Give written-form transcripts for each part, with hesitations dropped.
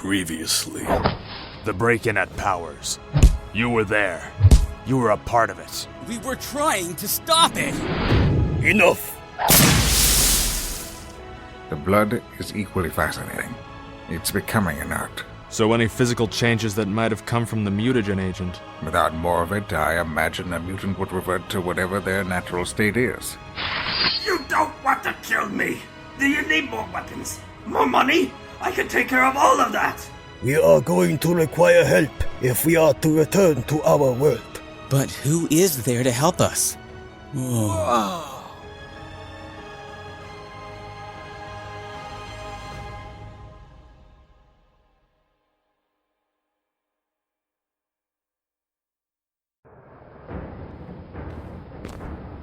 previously? The break-in at Powers. You were there. You were a part of it. We were trying to stop it! Enough! The blood is equally fascinating. It's becoming an art. So any physical changes that might have come from the mutagen agent? Without more of it, I imagine a mutant would revert to whatever their natural state is. You don't want to kill me! Do you need more weapons? More money? I can take care of all of that! We are going to require help if we are to return to our world. But who is there to help us?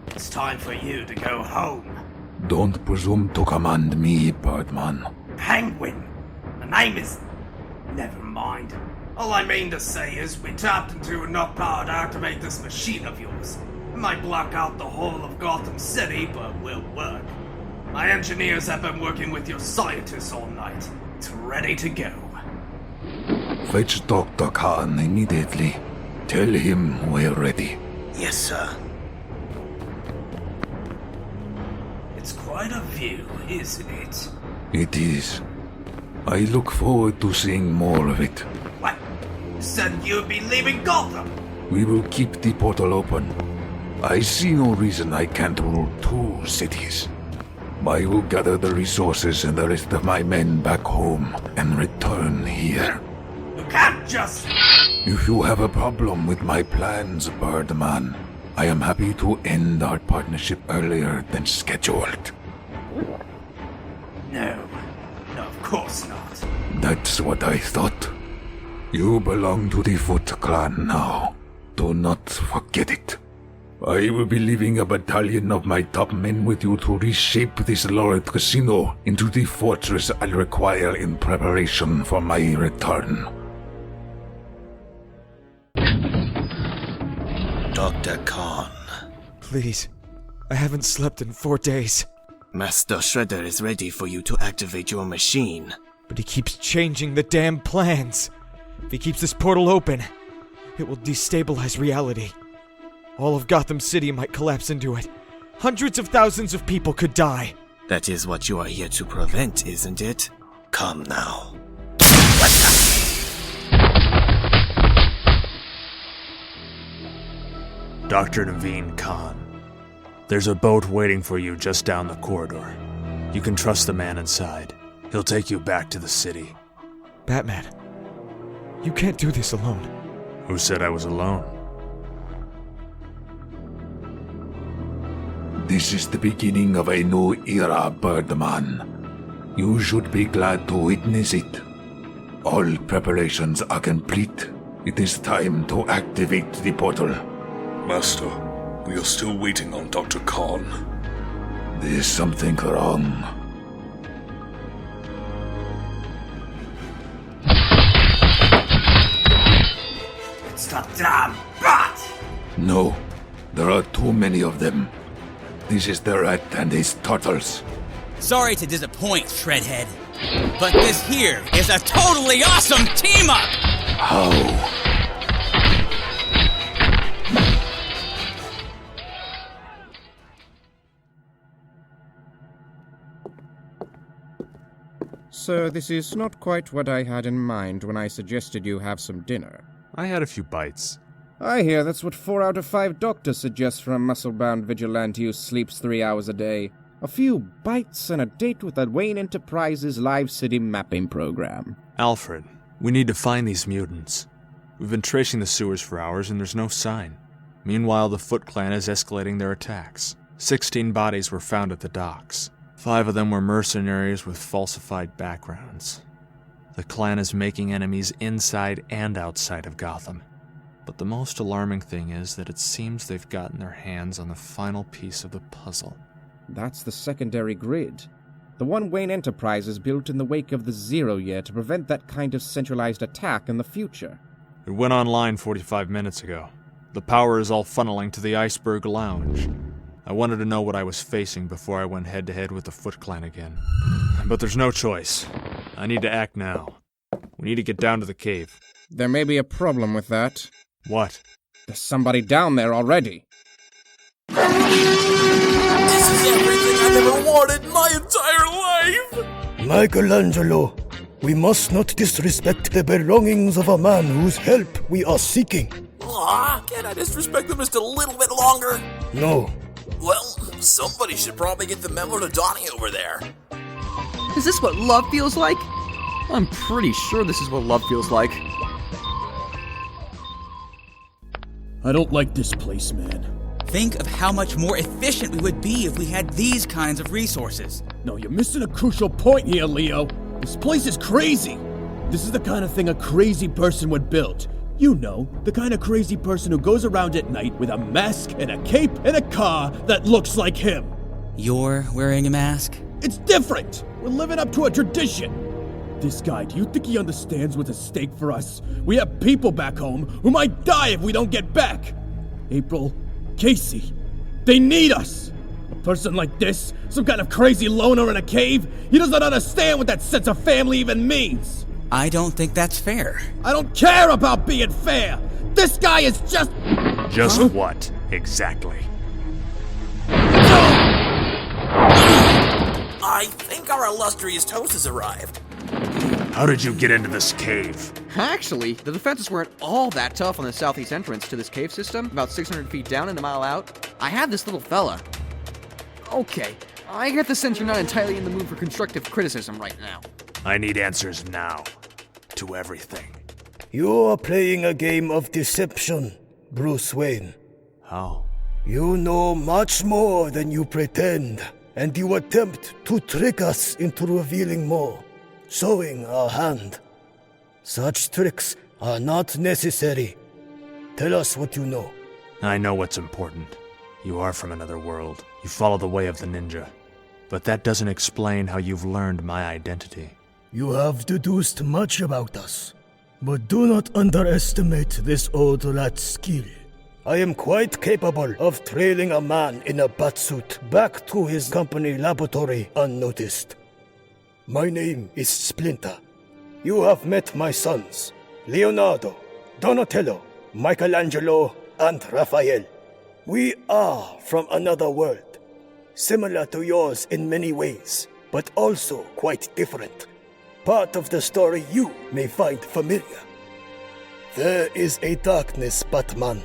It's time for you to go home. Don't presume to command me, Birdman. Penguin. The name is... Never mind. All I mean to say is we tapped into enough power to activate this machine of yours. It might block out the whole of Gotham City, but will work. My engineers have been working with your scientists all night. It's ready to go. Fetch Dr. Khan immediately. Tell him we're ready. Yes, sir. It's quite a view, isn't it? It is. I look forward to seeing more of it. What? You said you'd be leaving Gotham? We will keep the portal open. I see no reason I can't rule 2 cities. I will gather the resources and the rest of my men back home and return here. You can't just... If you have a problem with my plans, Birdman, I am happy to end our partnership earlier than scheduled. No, of course not. That's what I thought. You belong to the Foot Clan now. Do not forget it. I will be leaving a battalion of my top men with you to reshape this lurid casino into the fortress I'll require in preparation for my return. Dr. Khan. Please. I haven't slept in 4 days. Master Shredder is ready for you to activate your machine. But he keeps changing the damn plans. If he keeps this portal open, it will destabilize reality. All of Gotham City might collapse into it. Hundreds of thousands of people could die. That is what you are here to prevent, isn't it? Come now. Dr. Naveen Khan. There's a boat waiting for you just down the corridor. You can trust the man inside. He'll take you back to the city. Batman, you can't do this alone. Who said I was alone? This is the beginning of a new era, Birdman. You should be glad to witness it. All preparations are complete. It is time to activate the portal. Master, we are still waiting on Dr. Khan. There's something wrong. It's the damn bat! No, there are too many of them. This is the rat and his turtles. Sorry to disappoint, Shredhead, but this here is a totally awesome team-up! How? Sir, this is not quite what I had in mind when I suggested you have some dinner. I had a few bites. I hear that's what 4 out of 5 doctors suggest for a muscle-bound vigilante who sleeps 3 hours a day. A few bites and a date with the Wayne Enterprises live city mapping program. Alfred, we need to find these mutants. We've been tracing the sewers for hours and there's no sign. Meanwhile, the Foot Clan is escalating their attacks. 16 bodies were found at the docks. 5 of them were mercenaries with falsified backgrounds. The clan is making enemies inside and outside of Gotham. But the most alarming thing is that it seems they've gotten their hands on the final piece of the puzzle. That's the secondary grid. The one Wayne Enterprises built in the wake of the Zero Year to prevent that kind of centralized attack in the future. It went online 45 minutes ago. The power is all funneling to the Iceberg Lounge. I wanted to know what I was facing before I went head-to-head with the Foot Clan again. But there's no choice. I need to act now. We need to get down to the cave. There may be a problem with that. What? There's somebody down there already. This is everything I've ever wanted in my entire life! Michaelangelo, we must not disrespect the belongings of a man whose help we are seeking. Aw, can't I disrespect them just a little bit longer? No. Well, somebody should probably get the memo to Donnie over there. Is this what love feels like? I'm pretty sure this is what love feels like. I don't like this place, man. Think of how much more efficient we would be if we had these kinds of resources. No, you're missing a crucial point here, Leo. This place is crazy. This is the kind of thing a crazy person would build. You know, the kind of crazy person who goes around at night with a mask and a cape and a car that looks like him. You're wearing a mask? It's different. We're living up to a tradition. This guy, do you think he understands what's at stake for us? We have people back home who might die if we don't get back. April, Casey, they need us. A person like this, some kind of crazy loner in a cave, he doesn't understand what that sense of family even means. I don't think that's fair. I don't care about being fair. This guy is just... Just what, exactly? I think our illustrious toast has arrived. How did you get into this cave? Actually, the defenses weren't all that tough on the southeast entrance to this cave system, about 600 feet down and a mile out. I have this little fella. Okay, I get the sense you're not entirely in the mood for constructive criticism right now. I need answers now. To everything. You are playing a game of deception, Bruce Wayne. How? You know much more than you pretend, and you attempt to trick us into revealing more, showing our hand. Such tricks are not necessary. Tell us what you know. I know what's important. You are from another world. You follow the way of the ninja. But that doesn't explain how you've learned my identity. You have deduced much about us, but do not underestimate this old rat's skill. I am quite capable of trailing a man in a batsuit back to his company laboratory unnoticed. My name is Splinter. You have met my sons, Leonardo, Donatello, Michaelangelo, and Raphael. We are from another world, similar to yours in many ways, but also quite different. Part of the story you may find familiar. There is a darkness, Batman.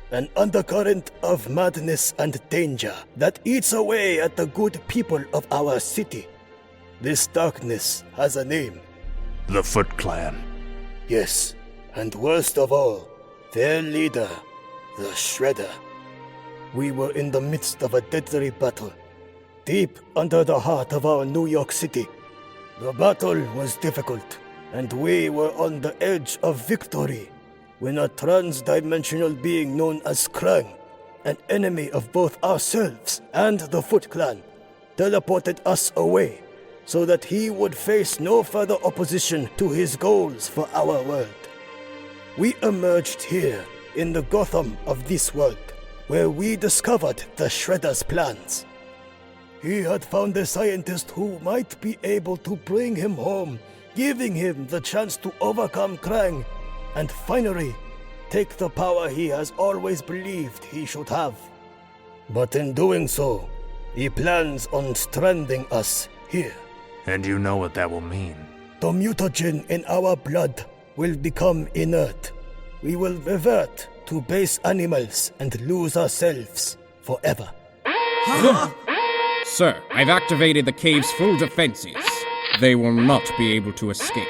An undercurrent of madness and danger that eats away at the good people of our city. This darkness has a name. The Foot Clan. Yes, and worst of all, their leader, the Shredder. We were in the midst of a deadly battle, deep under the heart of our New York City. The battle was difficult, and we were on the edge of victory when a trans-dimensional being known as Krang, an enemy of both ourselves and the Foot Clan, teleported us away so that he would face no further opposition to his goals for our world. We emerged here in the Gotham of this world, where we discovered the Shredder's plans. He had found a scientist who might be able to bring him home, giving him the chance to overcome Krang and finally take the power he has always believed he should have. But in doing so, he plans on stranding us here. And you know what that will mean. The mutagen in our blood will become inert. We will revert to base animals and lose ourselves forever. Sir, I've activated the cave's full defenses. They will not be able to escape.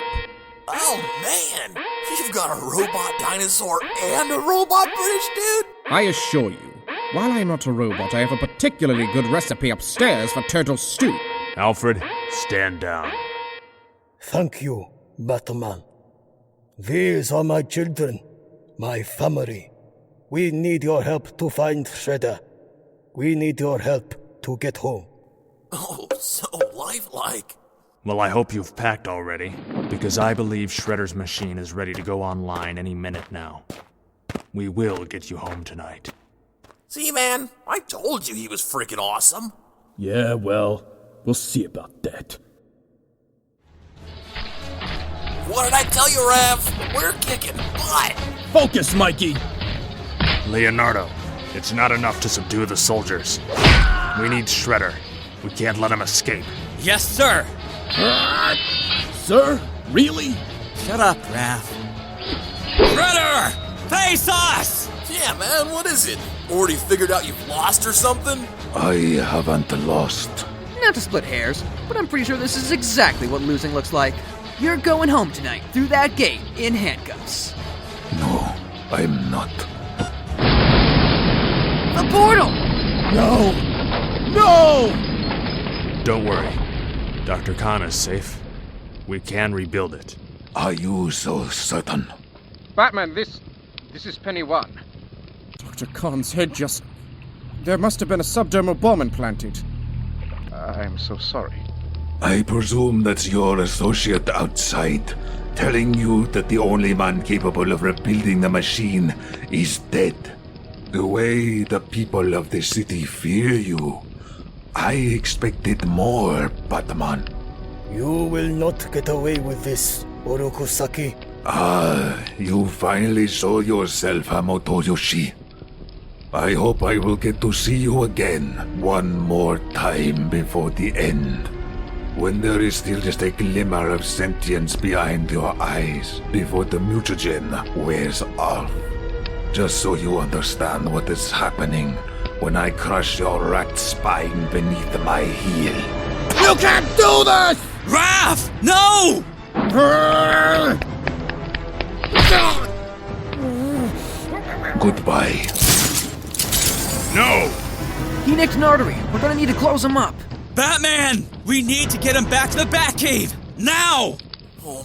Oh man, you've got a robot dinosaur and a robot British dude? I assure you, while I'm not a robot, I have a particularly good recipe upstairs for turtle stew. Alfred, stand down. Thank you, Batman. These are my children, my family. We need your help to find Shredder. We need your help to get home. Oh, so lifelike. Well, I hope you've packed already, because I believe Shredder's machine is ready to go online any minute now. We will get you home tonight. See, man, I told you he was freaking awesome. Yeah, well, we'll see about that. What did I tell you, Raph? We're kicking butt! Focus, Mikey! Leonardo, it's not enough to subdue the soldiers. We need Shredder. We can't let him escape. Yes, sir. Sir? Really? Shut up, Raph. Shredder! Face us! Yeah, man, what is it? Already figured out you've lost or something? I haven't lost. Not to split hairs, but I'm pretty sure this is exactly what losing looks like. You're going home tonight through that gate in handcuffs. No, I'm not. The portal! No! No! Don't worry. Dr. Khan is safe. We can rebuild it. Are you so certain? Batman, this is Penny 1. Dr. Khan's head just... There must have been a subdermal bomb implanted. I'm so sorry. I presume that's your associate outside, telling you that the only man capable of rebuilding the machine is dead. The way the people of the city fear you, I expected more, Batman. You will not get away with this, Orokusaki. You finally showed yourself, Hamotoyoshi. I hope I will get to see you again one more time before the end. When there is still just a glimmer of sentience behind your eyes before the mutagen wears off. Just so you understand what is happening when I crush your rat spine beneath my heel. You can't do this! Raph! No! Goodbye. No! He nicked an artery. We're gonna need to close him up. Batman! We need to get him back to the Batcave! Now! Oh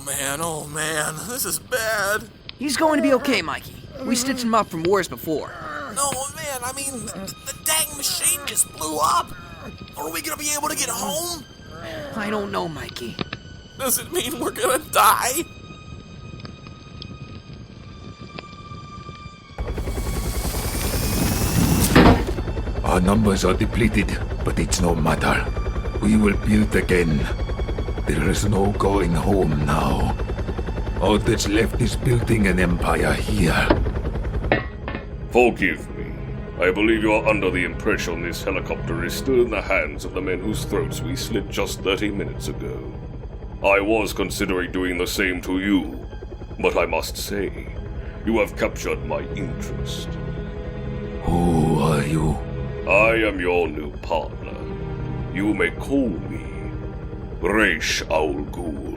man, this is bad. He's going to be okay, Mikey. We stitched him up from worse before. No, man, I mean, the dang machine just blew up. Are we gonna be able to get home? I don't know, Mikey. Does it mean we're gonna die? Our numbers are depleted, but it's no matter. We will build again. There is no going home now. All that's left is building an empire here. Forgive me. I believe you are under the impression this helicopter is still in the hands of the men whose throats we slit just 30 minutes ago. I was considering doing the same to you, but I must say, you have captured my interest. Who are you? I am your new partner. You may call me Ghul.